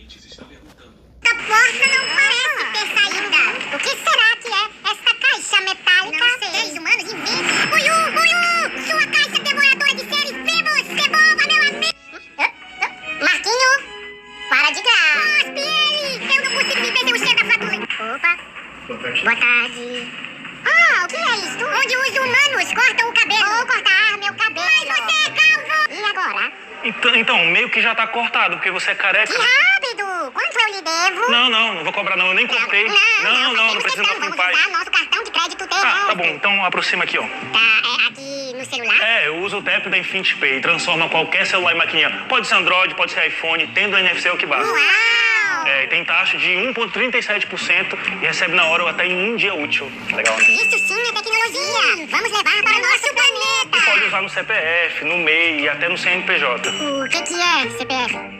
Essa porta não parece ter saída. O que será que é essa caixa metálica? Não sei. Seres humanos inventam. Buiú, Buiú! Sua caixa devoradora de seres vivos! Devolva, meu amigo! Marquinho, para de graça. Cospe ele! Eu não consigo viver sem o cheiro da flatulência. Opa. Boa tarde. Ah, o que é isto? Onde os humanos cortam o cabelo. Vou cortar meu cabelo. Mas você é calvo! E agora? Então, meio que já tá cortado, porque você é careca. Que rápido! Quanto eu lhe devo? Não vou cobrar não, eu nem cortei. Não precisa não, Vamos pai. usar nosso cartão de crédito terrestre. Tá bom, então aproxima aqui, ó. Tá, aqui no celular? Eu uso o tap da Infinity Pay e transforma qualquer celular em maquininha. Pode ser Android, pode ser iPhone, tendo NFC é o que basta. Uau! E tem taxa de 1,37% e recebe na hora ou até em um dia útil. Legal, né? Isso sim é tecnologia. Vamos levar para o nosso planeta. Pode usar no CPF, no MEI e até no CNPJ. O que é CPF?